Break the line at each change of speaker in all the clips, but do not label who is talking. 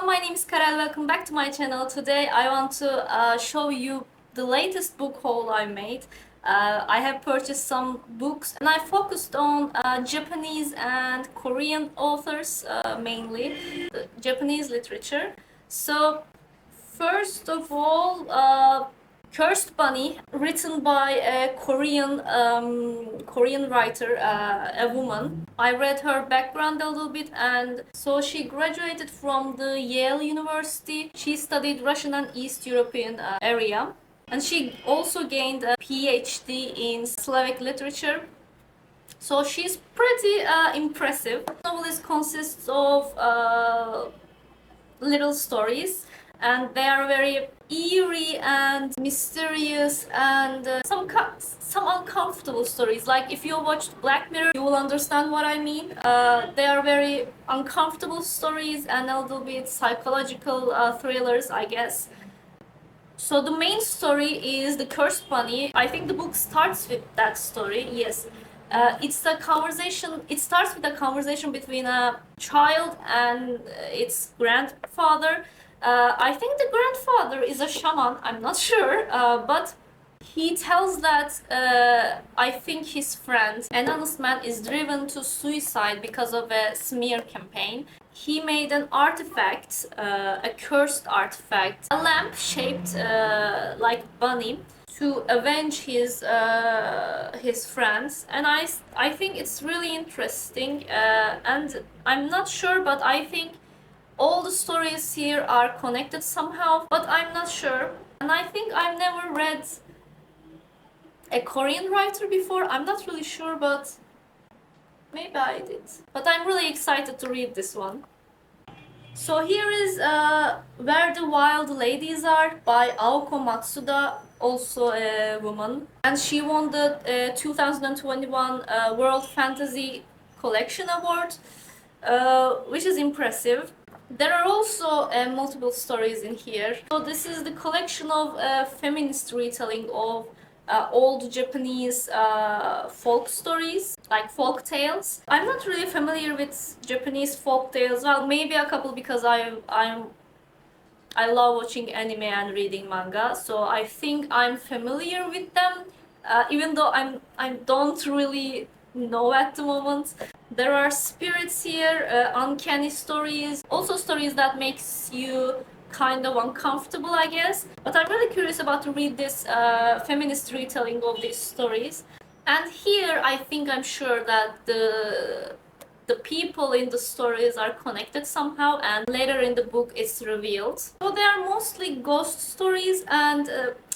my name is Karel. Welcome back to my channel. Today I want to show you the latest book haul I made. I have purchased some books and I focused on Japanese and Korean authors mainly, the Japanese literature. So first of all, Cursed Bunny, written by a Korean writer, a woman. I read her background a little bit, and so she graduated from the Yale University. She studied Russian and East European area, and she also gained a PhD in Slavic literature. So she's pretty impressive. The novel consists of little stories, and they are very eerie and mysterious and some uncomfortable stories. Like if you watched Black Mirror, you will understand what I mean. They are very uncomfortable stories and a little bit psychological thrillers, I guess. So the main story is the Cursed Bunny. I think the book starts with that story. Yes. It's a conversation. It starts with a conversation between a child and its grandfather. I think the grandfather is a shaman. I'm not sure, but he tells that I think his friend, an honest man, is driven to suicide because of a smear campaign. He made an artifact, a cursed artifact, a lamp shaped like bunny, to avenge his friends, and I think it's really interesting, and I'm not sure, but I think all the stories here are connected somehow, but I'm not sure. And I think I've never read a Korean writer before. I'm not really sure, but maybe I did. But I'm really excited to read this one. So here is Where the Wild Ladies Are by Aoko Matsuda, also a woman. And she won the 2021 World Fantasy Collection Award, which is impressive. There are also multiple stories in here. So this is the collection of feminist retelling of old Japanese folk stories, like folk tales. I'm not really familiar with Japanese folk tales. Well, maybe a couple because I love watching anime and reading manga, so I think I'm familiar with them, even though I don't really know at the moment. There are spirits here, uncanny stories, also stories that makes you kind of uncomfortable, I guess. But I'm really curious about to read this feminist retelling of these stories. And here I'm sure that the people in the stories are connected somehow, and later in the book it's revealed. So they are mostly ghost stories, and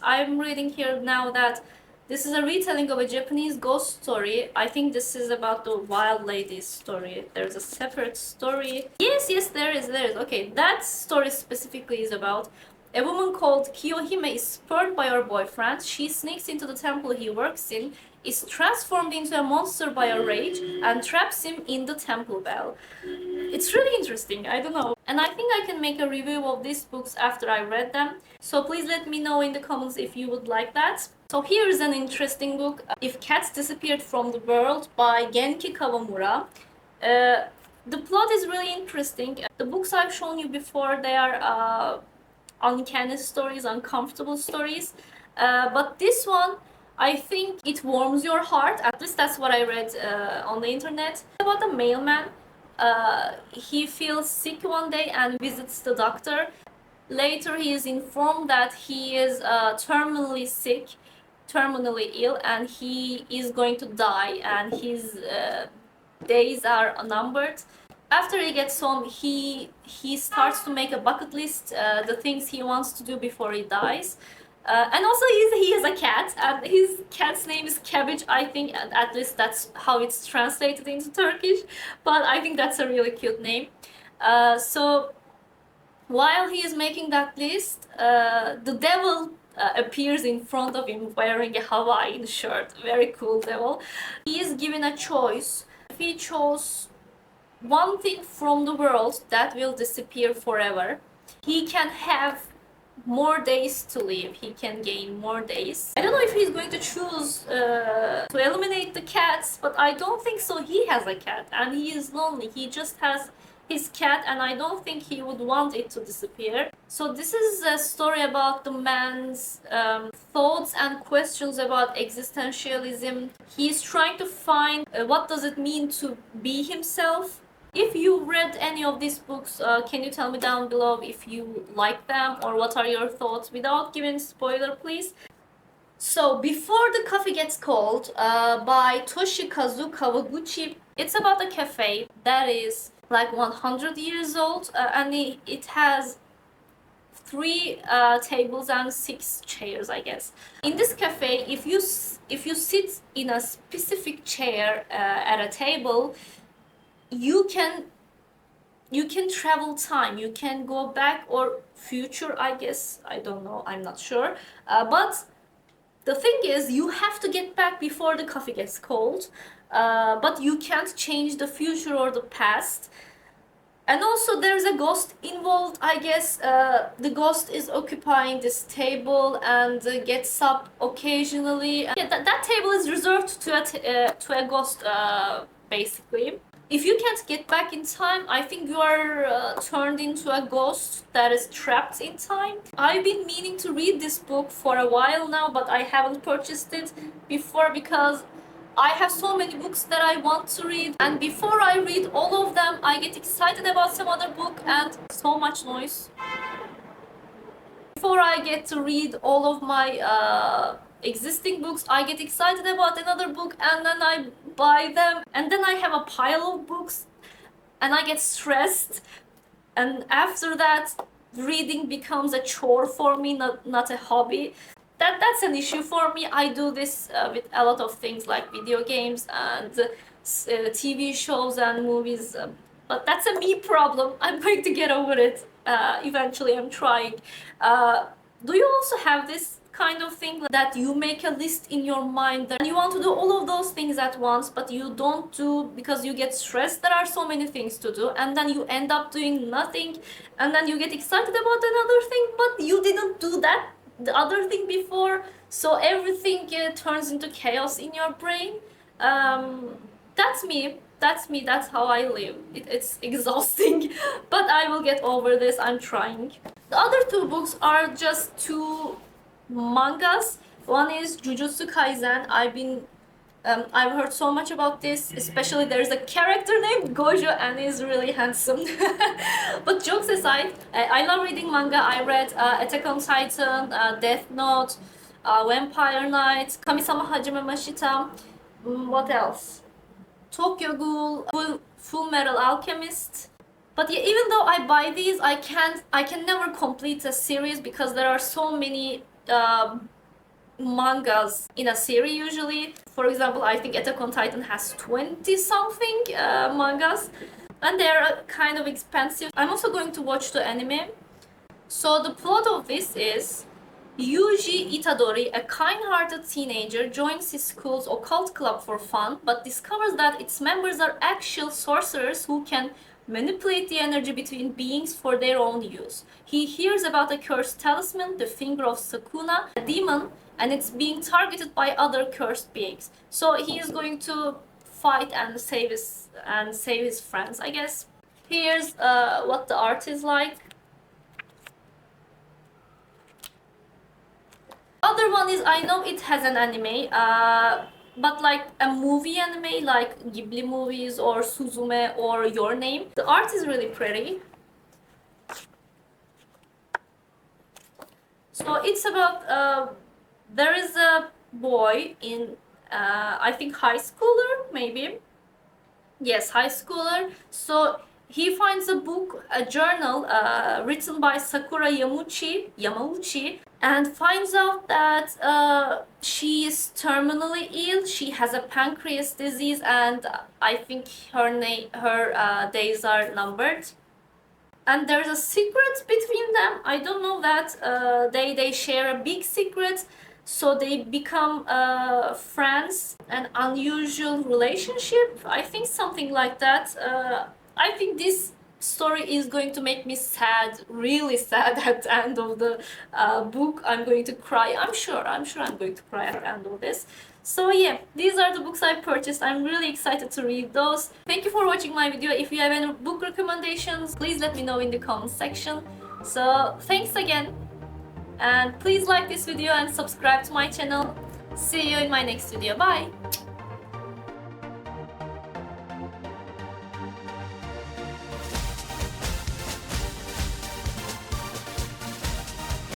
I'm reading here now that this is a retelling of a Japanese ghost story. I think this is about the wild lady's story. There's a separate story. Yes, there is. Okay, that story specifically is about a woman called Kiyohime is spurred by her boyfriend. She sneaks into the temple he works in, is transformed into a monster by her rage, and traps him in the temple bell. It's really interesting, I don't know. And I think I can make a review of these books after I read them. So please let me know in the comments if you would like that. So here is an interesting book, If Cats Disappeared from the World by Genki Kawamura. The plot is really interesting. The books I've shown you before, they are uncanny stories, uncomfortable stories. But this one, I think it warms your heart. At least that's what I read on the internet. It's about a mailman. He feels sick one day and visits the doctor. Later he is informed that he is terminally sick, terminally ill, and he is going to die, and his days are numbered. After he gets home, he starts to make a bucket list, the things he wants to do before he dies. And also he has a cat, and his cat's name is Cabbage, I think, and at least that's how it's translated into Turkish, but I think that's a really cute name. So while he is making that list, the devil appears in front of him wearing a Hawaiian shirt. Very cool devil. He is given a choice. If he chose one thing from the world that will disappear forever, he can have more days to live. He can gain more days. I don't know if he's going to choose to eliminate the cats, but I don't think so. He has a cat and he is lonely. He just has his cat, and I don't think he would want it to disappear. So this is a story about the man's thoughts and questions about existentialism. He's trying to find what does it mean to be himself. If you read any of these books, can you tell me down below if you like them or what are your thoughts? Without giving spoiler, please. So, Before the Coffee Gets Cold by Toshikazu Kawaguchi. It's about a cafe that is like 100 years old and it has 3 tables and 6 chairs, I guess. In this cafe, if you sit in a specific chair at a table, you can travel time. You can go back or future, I guess. I don't know. I'm not sure. But the thing is, you have to get back before the coffee gets cold, but you can't change the future or the past. And also there's a ghost involved, I guess. The ghost is occupying this table and gets up occasionally. Yeah, that table is reserved to a ghost, basically. If you can't get back in time, I think you are turned into a ghost that is trapped in time. I've been meaning to read this book for a while now, but I haven't purchased it before because I have so many books that I want to read, and before I read all of them, I get excited about some other book and so much noise. Before I get to read all of my existing books, I get excited about another book and then I buy them, and then I have a pile of books and I get stressed, and after that reading becomes a chore for me, not a hobby. That's an issue for me. I do this with a lot of things like video games and TV shows and movies, but that's a me problem. I'm going to get over it eventually. I'm trying. Do you also have this kind of thing that you make a list in your mind that you want to do all of those things at once, but you don't do because you get stressed? There are so many things to do, and then you end up doing nothing, and then you get excited about another thing, but you didn't do the other thing before, so everything turns into chaos in your brain. That's me. That's how I live. It's exhausting, but I will get over this. I'm trying. The other 2 books are just 2 mangas. One is Jujutsu Kaisen. I've heard so much about this, especially there's a character named Gojo and he's really handsome. But jokes aside, I love reading manga. I read Attack on Titan, Death Note, Vampire Knight, Kamisama Hajime Mashita. What else? Tokyo Ghoul, Full Metal Alchemist. But yeah, even though I buy these, I can never complete a series because there are so many mangas in a series usually. For example, I think Attack on Titan has 20 something mangas, and they're kind of expensive. I'm also going to watch the anime. So the plot of this is Yuji Itadori, a kind-hearted teenager, joins his school's occult club for fun, but discovers that its members are actual sorcerers who can manipulate the energy between beings for their own use. He hears about a cursed talisman, the Finger of Sukuna, a demon, and it's being targeted by other cursed beings. So he is going to fight and save his friends, I guess. Here's what the art is like. Other one is, I know it has an anime, but like a movie anime like Ghibli movies or Suzume or Your Name. The art is really pretty. So it's about there is a boy in I think high schooler, maybe. Yes, high schooler. So he finds a book, a journal written by Sakura Yamauchi, and finds out that she is terminally ill. She has a pancreas disease, and I think her days are numbered. And there's a secret between them. I don't know that they share a big secret, so they become friends, an unusual relationship. I think something like that. I think this story is going to make me sad, really sad at the end of the book. I'm going to cry. I'm sure I'm going to cry at the end of this. So yeah, these are the books I purchased. I'm really excited to read those. Thank you for watching my video. If you have any book recommendations, please let me know in the comment section. So thanks again, and please like this video and subscribe to my channel. See you in my next video. Bye!